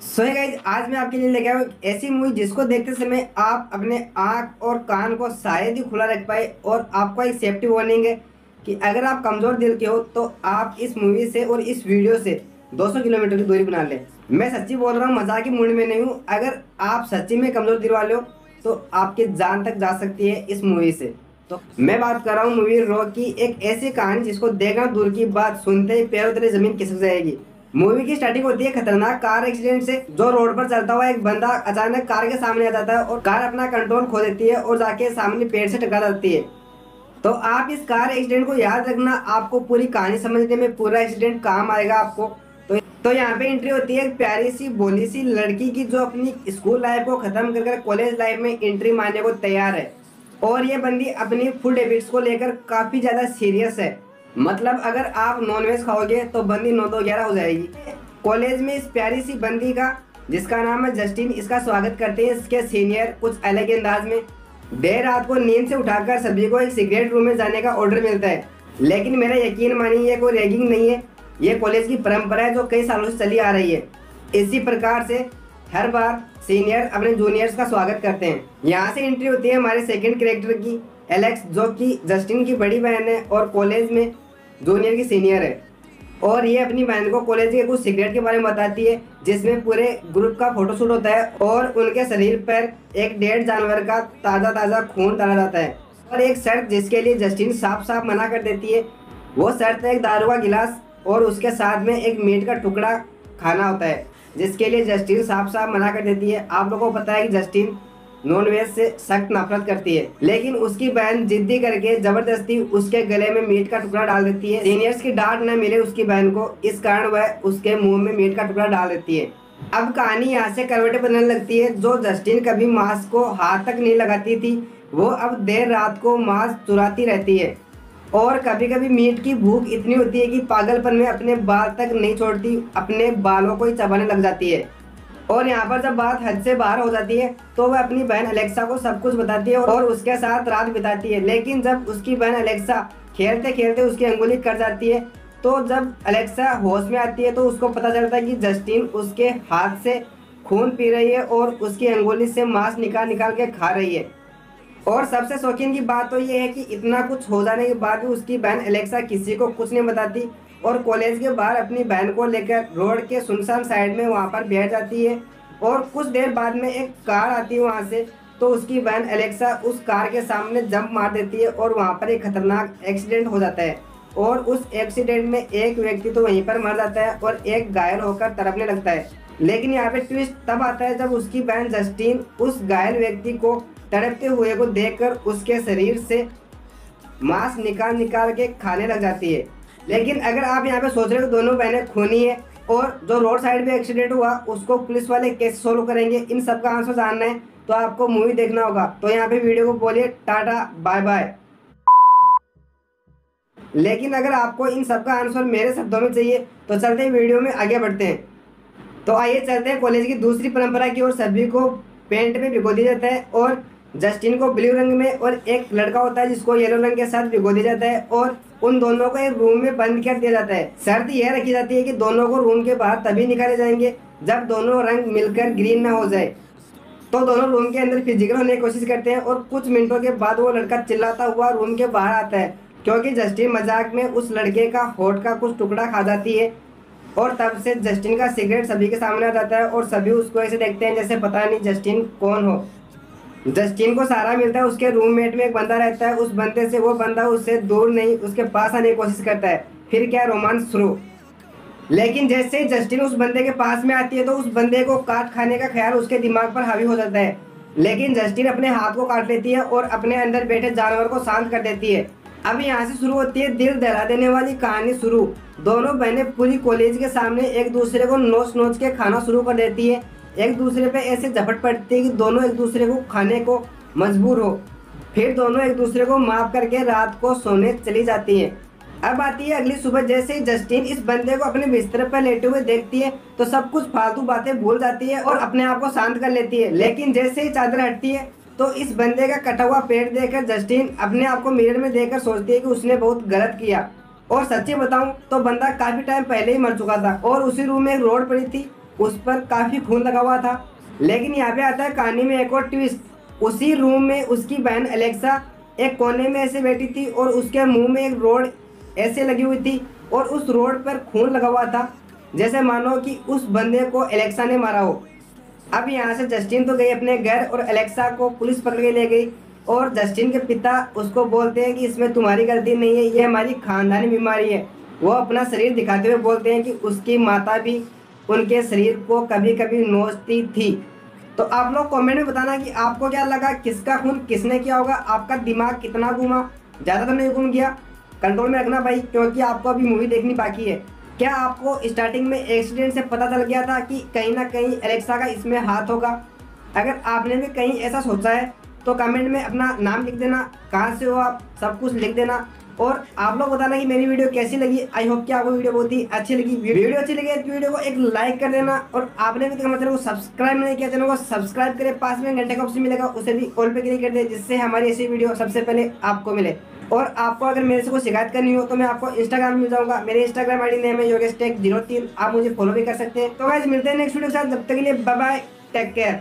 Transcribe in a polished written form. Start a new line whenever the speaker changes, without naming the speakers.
So guys आज मैं आपके लिए लेके आया हूँ एक ऐसी मूवी जिसको देखते समय आप अपने आंख और कान को शायद ही खुला रख पाए। और आपको एक सेफ्टी वार्निंग है कि अगर आप कमज़ोर दिल के हो तो आप इस मूवी से और इस वीडियो से 200 किलोमीटर की दूरी बना लें। मैं सच्ची बोल रहा हूँ, मजाक की मूड में नहीं हूँ। अगर आप सच्ची में कमज़ोर दिल वाले हो तो आपकी जान तक जा सकती है इस मूवी से। तो मैं बात कर रहा हूँ मूवी रॉ की, एक ऐसी कहानी जिसको देखना दूर की बात, सुनते ही पैरों तले जमीन खिसक जाएगी। मूवी की स्टार्टिंग होती है खतरनाक कार एक्सीडेंट से। जो रोड पर चलता हुआ एक बंदा अचानक कार के सामने आ जाता है और कार अपना कंट्रोल खो देती है और जाके सामने पेड़ से टकरा जाती है। तो आप इस कार एक्सीडेंट को याद रखना, आपको पूरी कहानी समझने में पूरा एक्सीडेंट काम आएगा आपको। तो यहाँ पे एंट्री होती है एक प्यारी सी भोली सी लड़की की, जो अपनी स्कूल लाइफ को खत्म कर कॉलेज लाइफ में एंट्री मारने को तैयार है। और ये बंदी अपनी फूड हैबिट्स को लेकर काफी ज्यादा सीरियस है। मतलब अगर आप नॉनवेज खाओगे तो बंदी 9 तो 11 हो जाएगी। कॉलेज में इस प्यारी सी बंदी का, जिसका नाम है जस्टिन, इसका स्वागत करते हैं इसके सीनियर कुछ अलग अंदाज में। देर रात को नींद से उठाकर सभी को एक सिगरेट रूम में जाने का ऑर्डर मिलता है। लेकिन मेरा यकीन मानिए ये कोई रैगिंग नहीं है, ये कॉलेज की परंपरा है जो कई सालों से चली आ रही है। इसी प्रकार से हर बार सीनियर अपने जूनियर्स का स्वागत करते हैं। यहाँ से एंट्री होती है हमारे सेकंड कैरेक्टर की, एलेक्स, जो कि जस्टिन की बड़ी बहन है और कॉलेज में जूनियर की सीनियर है। और ये अपनी बहन को कॉलेज के कुछ सीक्रेट के बारे में बताती है, जिसमें पूरे ग्रुप का फोटोशूट होता है और उनके शरीर पर एक डेड जानवर का ताज़ा ताज़ा खून डाला जाता है। और एक शर्त जिसके लिए जस्टिन साफ साफ मना कर देती है, वो शर्त है एक दारू का गिलास और उसके साथ में एक मीट का टुकड़ा खाना होता है, जिसके लिए जस्टिन साफ साफ मना कर देती है। आप लोगों को पता है कि जस्टिन नॉनवेज से सख्त नफरत करती है, लेकिन उसकी बहन जिद्दी करके जबरदस्ती उसके गले में मीट का टुकड़ा डाल देती है। सीनियर्स की डांट न मिले उसकी बहन को, इस कारण वह उसके मुंह में मीट का टुकड़ा डाल देती है। अब कहानी यहाँ से करवटें बदलने लगती है। जो जस्टिन कभी मांस को हाथ तक नहीं लगाती थी, वो अब देर रात को मांस चुराती रहती है। और कभी कभी मीट की भूख इतनी होती है कि पागलपन में अपने बाल तक नहीं छोड़ती, अपने बालों को ही चबाने लग जाती है। और यहाँ पर जब बात हद से बाहर हो जाती है तो वह अपनी बहन अलेक्सा को सब कुछ बताती है और उसके साथ रात बिताती है। लेकिन जब उसकी बहन अलेक्सा खेलते खेलते उसकी अंगुली कट जाती है, तो जब अलेक्सा होश में आती है तो उसको पता चलता है कि जस्टिन उसके हाथ से खून पी रही है और उसकी अंगुली से मांस निकाल निकाल के खा रही है। और सबसे शौकीन की बात तो ये है कि इतना कुछ हो जाने के बाद भी उसकी बहन अलेक्सा किसी को कुछ नहीं बताती और कॉलेज के बाहर अपनी बहन को लेकर रोड के सुनसान साइड में वहाँ पर बैठ जाती है। और कुछ देर बाद में एक कार आती है वहाँ से, तो उसकी बहन अलेक्सा उस कार के सामने जंप मार देती है और वहाँ पर एक खतरनाक एक्सीडेंट हो जाता है। और उस एक्सीडेंट में एक व्यक्ति तो वहीं पर मर जाता है और एक घायल होकर तड़पने लगता है। लेकिन यहाँ पे ट्विस्ट तब आता है जब उसकी बहन जस्टिन उस घायल व्यक्ति को तड़पते हुए को देखकर उसके शरीर से मांस निकाल निकाल के खाने लग जाती है। लेकिन अगर आप यहाँ पे सोच रहे हो दोनों बहनें खूनी है और जो रोड साइड में एक्सीडेंट हुआ उसको पुलिस वाले कैसे सोल्व करेंगे, इन सब का आंसर जानना है तो आपको मूवी देखना होगा। तो यहाँ पे वीडियो को बोलिए टाटा बाय बाय। लेकिन अगर आपको इन सब का आंसर मेरे शब्दों में चाहिए तो चलते हैं वीडियो में आगे बढ़ते हैं। तो आइए चलते हैं कॉलेज की दूसरी परंपरा की ओर। सभी को पेंट में भिगो दिया जाता है और जस्टिन को ब्लू रंग में, और एक लड़का होता है जिसको येलो रंग के साथ भिगो दिया जाता है और उन दोनों को एक रूम में बंद कर दिया जाता है। शर्त यह रखी जाती है कि दोनों को रूम के बाहर तभी निकाले जाएंगे जब दोनों रंग मिलकर ग्रीन ना हो जाए। तो दोनों रूम के अंदर फिजिकल होने की कोशिश करते हैं और कुछ मिनटों के बाद वो लड़का चिल्लाता हुआ रूम के बाहर आता है, क्योंकि जस्टिन मजाक में उस लड़के का होठ का कुछ टुकड़ा खा जाती है। और तब से जस्टिन का सिगरेट सभी के सामने आ जाता है और सभी उसको ऐसे देखते हैं जैसे पता नहीं जस्टिन कौन हो। जस्टिन को सहारा मिलता है, उसके रूममेट में एक बंदा रहता है, उस बंदे से वो बंदा उससे दूर नहीं उसके पास आने की कोशिश करता है। फिर क्या रोमांस शुरू। लेकिन जैसे ही जस्टिन उस बंदे के पास में आती है तो उस बंदे को काट खाने का ख्याल उसके दिमाग पर हावी हो जाता है। लेकिन जस्टिन अपने हाथ को काट लेती है और अपने अंदर बैठे जानवर को शांत कर देती है। अब यहाँ से शुरू होती है दिल दहला देने वाली कहानी शुरू। दोनों बहनें पूरी कॉलेज के सामने एक दूसरे को नोच नोच के खाना शुरू कर देती है। एक दूसरे पे ऐसे झपट पड़ती है कि दोनों एक दूसरे को खाने को मजबूर हो। फिर दोनों एक दूसरे को माफ करके रात को सोने चली जाती हैं। अब आती है अगली सुबह। जैसे ही जस्टिन इस बंदे को अपने बिस्तर पर लेटे हुए देखती है तो सब कुछ फालतू बातें भूल जाती है और अपने आप को शांत कर लेती है। लेकिन जैसे ही चादर हटती है तो इस बंदे का कटा हुआ पेट देखकर जस्टिन अपने आप को मिरर में देखकर सोचती है कि उसने बहुत गलत किया। और सच्ची बताऊं तो बंदा काफी टाइम पहले ही मर चुका था और उसी रूम में एक रोड पड़ी थी, उस पर काफ़ी खून लगा हुआ था। लेकिन यहाँ पे आता है कहानी में एक और ट्विस्ट। उसी रूम में उसकी बहन एलेक्सा एक कोने में ऐसे बैठी थी और उसके मुंह में एक रोड ऐसे लगी हुई थी और उस रोड पर खून लगा हुआ था, जैसे मानो कि उस बंदे को एलेक्सा ने मारा हो। अब यहाँ से जस्टिन तो गई अपने घर और एलेक्सा को पुलिस पकड़ के ले गई और जस्टिन के पिता उसको बोलते हैं कि इसमें तुम्हारी गलती नहीं है, ये हमारी खानदानी बीमारी है। वो अपना शरीर दिखाते हुए बोलते हैं कि उसकी माता भी उनके शरीर को कभी कभी नोचती थी। तो आप लोग कमेंट में बताना कि आपको क्या लगा, किसका खून किसने किया होगा, आपका दिमाग कितना घूमा, ज़्यादा तो नहीं घूम गया। कंट्रोल में रखना भाई, क्योंकि आपको अभी मूवी देखनी बाकी है। क्या आपको स्टार्टिंग में एक्सीडेंट से पता चल गया था कि कहीं ना कहीं एलेक्सा का इसमें हाथ होगा? अगर आपने भी कहीं ऐसा सोचा है तो कमेंट में अपना नाम लिख देना, कहाँ से हो आप, सब कुछ लिख देना। और आप लोग बताना कि मेरी वीडियो कैसी लगी। आई होप कि आपको वीडियो बहुत ही अच्छी लगी। वीडियो अच्छी लगी तो वीडियो को एक लाइक कर देना और आपने भी हमारे चैनल को सब्सक्राइब नहीं किया, चैनल को सब्सक्राइब करें, पास में घंटे का ऑप्शन मिलेगा उसे भी ऑल पे क्लिक कर दे, जिससे हमारी ऐसी वीडियो सबसे पहले आपको मिले। और आपको अगर मेरे से कोई शिकायत करनी हो तो मैं आपको इंस्टाग्राम में मिल जाऊंगा। मेरे इंस्टाग्राम आईडी नेम है योगेश टेक 03। आप मुझे फॉलो भी कर सकते हैं। तो गाइस मिलते हैं नेक्स्ट वीडियो के साथ, जब तक के लिए बाय बाय, टेक केयर।